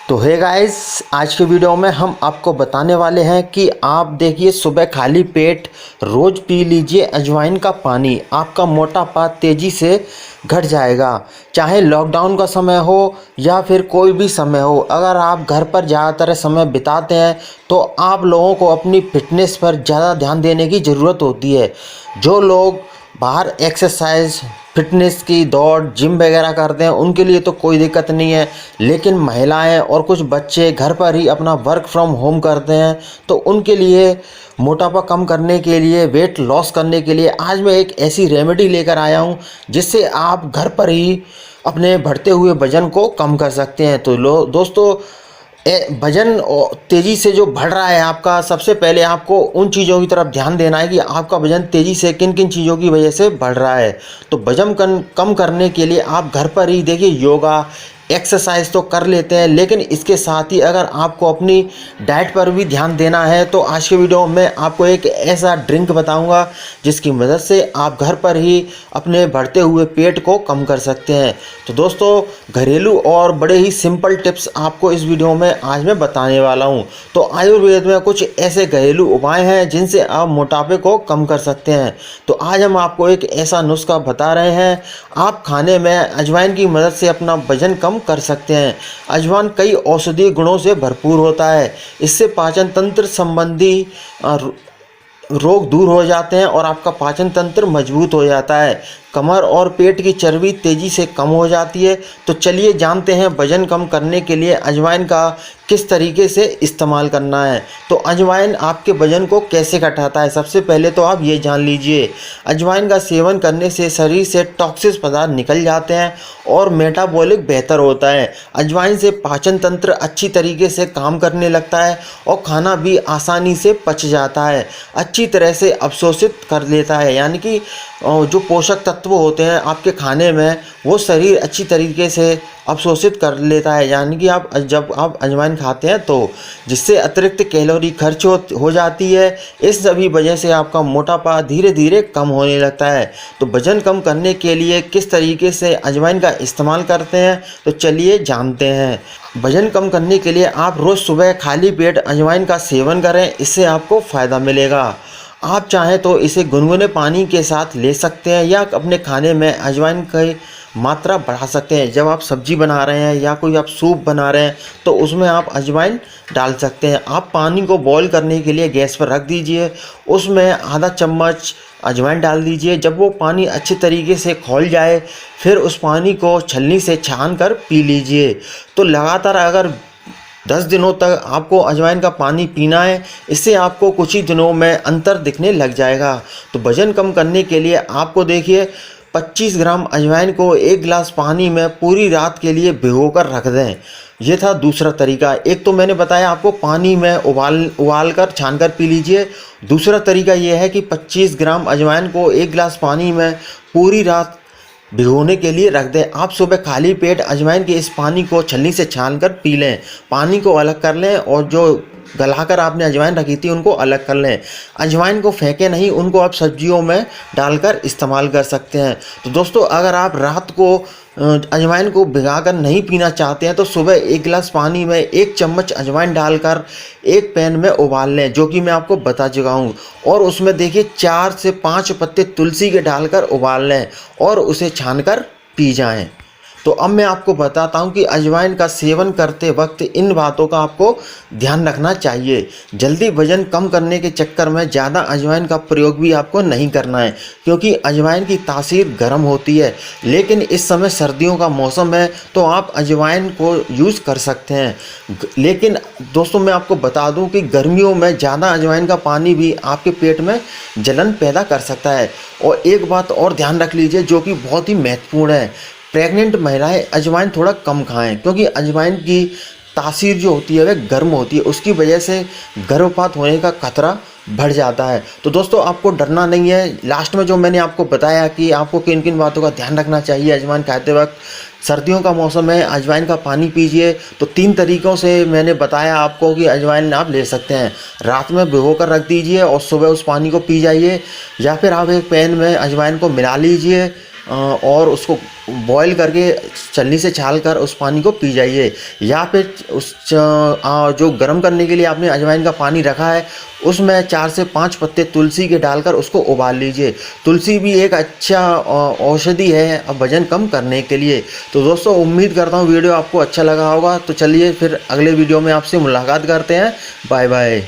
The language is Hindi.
तो हे गाइस, आज के वीडियो में हम आपको बताने वाले हैं कि आप देखिए सुबह खाली पेट रोज़ पी लीजिए अजवाइन का पानी। आपका मोटापा तेज़ी से घट जाएगा। चाहे लॉकडाउन का समय हो या फिर कोई भी समय हो, अगर आप घर पर ज़्यादातर समय बिताते हैं तो आप लोगों को अपनी फिटनेस पर ज़्यादा ध्यान देने की ज़रूरत होती है। जो लोग बाहर एक्सरसाइज फिटनेस की दौड़ जिम वगैरह करते हैं उनके लिए तो कोई दिक्कत नहीं है, लेकिन महिलाएं और कुछ बच्चे घर पर ही अपना वर्क फ्रॉम होम करते हैं तो उनके लिए मोटापा कम करने के लिए, वेट लॉस करने के लिए आज मैं एक ऐसी रेमेडी लेकर आया हूं जिससे आप घर पर ही अपने बढ़ते हुए वजन को कम कर सकते हैं। तो दोस्तों, वजन तेज़ी से जो बढ़ रहा है आपका, सबसे पहले आपको उन चीज़ों की तरफ ध्यान देना है कि आपका वजन तेज़ी से किन किन चीज़ों की वजह से बढ़ रहा है। तो वजन कम करने के लिए आप घर पर ही देखिए योगा एक्सरसाइज तो कर लेते हैं, लेकिन इसके साथ ही अगर आपको अपनी डाइट पर भी ध्यान देना है तो आज के वीडियो में आपको एक ऐसा ड्रिंक बताऊंगा जिसकी मदद से आप घर पर ही अपने बढ़ते हुए पेट को कम कर सकते हैं। तो दोस्तों, घरेलू और बड़े ही सिंपल टिप्स आपको इस वीडियो में आज मैं बताने वाला हूं। तो आयुर्वेद में कुछ ऐसे घरेलू उपाय हैं जिनसे आप मोटापे को कम कर सकते हैं। तो आज हम आपको एक ऐसा नुस्खा बता रहे हैं, आप खाने में अजवाइन की मदद से अपना वजन कम कर सकते हैं। अजवाइन कई औषधीय गुणों से भरपूर होता है। इससे पाचन तंत्र संबंधी रोग दूर हो जाते हैं और आपका पाचन तंत्र मजबूत हो जाता है। कमर और पेट की चर्बी तेज़ी से कम हो जाती है। तो चलिए जानते हैं वजन कम करने के लिए अजवाइन का किस तरीके से इस्तेमाल करना है। तो अजवाइन आपके वजन को कैसे घटाता है, सबसे पहले तो आप ये जान लीजिए। अजवाइन का सेवन करने से शरीर से टॉक्सिक पदार्थ निकल जाते हैं और मेटाबॉलिक बेहतर होता है। अजवाइन से पाचन तंत्र अच्छी तरीके से काम करने लगता है और खाना भी आसानी से पच जाता है, अच्छी तरह से अवशोषित कर लेता है। यानी कि जो पोषक तत्व होते हैं आपके खाने में वो शरीर अच्छी तरीके से अवशोषित कर लेता है। यानी कि जब आप अजवाइन खाते हैं तो जिससे अतिरिक्त कैलोरी खर्च हो जाती है। इस सभी वजह से आपका मोटापा धीरे धीरे कम होने लगता है। तो वजन कम करने के लिए किस तरीके से अजवाइन का इस्तेमाल करते हैं तो चलिए जानते हैं। वजन कम करने के लिए आप रोज़ सुबह खाली पेट अजवाइन का सेवन करें, इससे आपको फ़ायदा मिलेगा। आप चाहें तो इसे गुनगुने पानी के साथ ले सकते हैं या अपने खाने में अजवाइन की मात्रा बढ़ा सकते हैं। जब आप सब्जी बना रहे हैं या कोई आप सूप बना रहे हैं तो उसमें आप अजवाइन डाल सकते हैं। आप पानी को बॉईल करने के लिए गैस पर रख दीजिए, उसमें आधा चम्मच अजवाइन डाल दीजिए। जब वो पानी अच्छी तरीके से खौल जाए फिर उस पानी को छलनी से छान कर पी लीजिए। तो लगातार अगर 10 दिनों तक आपको अजवाइन का पानी पीना है, इससे आपको कुछ ही दिनों में अंतर दिखने लग जाएगा। तो वजन कम करने के लिए आपको देखिए 25 ग्राम अजवाइन को 1 गिलास पानी में पूरी रात के लिए भिगोकर रख दें। ये था दूसरा तरीका। एक तो मैंने बताया आपको पानी में उबाल कर छान कर पी लीजिए। दूसरा तरीका ये है कि 25 ग्राम अजवाइन को 1 गिलास पानी में पूरी रात भिगोने के लिए रख दें। आप सुबह खाली पेट अजवाइन के इस पानी को छलनी से छान कर पी लें। पानी को अलग कर लें और जो गलाकर आपने अजवाइन रखी थी उनको अलग कर लें। अजवाइन को फेंकें नहीं, उनको आप सब्जियों में डालकर इस्तेमाल कर सकते हैं। तो दोस्तों, अगर आप रात को अजवाइन को भिगाकर नहीं पीना चाहते हैं तो सुबह 1 गिलास पानी में 1 चम्मच अजवाइन डालकर एक पैन में उबाल लें, जो कि मैं आपको बता चुका हूँ। और उसमें देखिए 4 से 5 पत्ते तुलसी के डालकर उबाल लें और उसे छानकर पी जाएं। तो अब मैं आपको बताता हूं कि अजवाइन का सेवन करते वक्त इन बातों का आपको ध्यान रखना चाहिए। जल्दी वजन कम करने के चक्कर में ज़्यादा अजवाइन का प्रयोग भी आपको नहीं करना है, क्योंकि अजवाइन की तासीर गर्म होती है। लेकिन इस समय सर्दियों का मौसम है तो आप अजवाइन को यूज़ कर सकते हैं। लेकिन दोस्तों, मैं आपको बता दूं कि गर्मियों में ज़्यादा अजवाइन का पानी भी आपके पेट में जलन पैदा कर सकता है। और एक बात और ध्यान रख लीजिए जो कि बहुत ही महत्वपूर्ण है, प्रेग्नेंट महिलाएं अजवाइन थोड़ा कम खाएं, क्योंकि अजवाइन की तासीर जो होती है वह गर्म होती है, उसकी वजह से गर्भपात होने का खतरा बढ़ जाता है। तो दोस्तों, आपको डरना नहीं है। लास्ट में जो मैंने आपको बताया कि आपको किन किन बातों का ध्यान रखना चाहिए अजवाइन खाते वक्त। सर्दियों का मौसम है, अजवाइन का पानी पीजिए। तो 3 तरीक़ों से मैंने बताया आपको कि अजवाइन आप ले सकते हैं। रात में भिगो कर रख दीजिए और सुबह उस पानी को पी जाइए, या फिर आप एक पैन में अजवाइन को मिला लीजिए और उसको बॉईल करके छलनी से छाल कर उस पानी को पी जाइए। या फिर जो गर्म करने के लिए आपने अजवाइन का पानी रखा है उसमें 4 से 5 पत्ते तुलसी के डालकर उसको उबाल लीजिए। तुलसी भी एक अच्छा औषधि है वजन कम करने के लिए। तो दोस्तों उम्मीद करता हूँ वीडियो आपको अच्छा लगा होगा। तो चलिए फिर अगले वीडियो में आपसे मुलाकात करते हैं। Bye bye.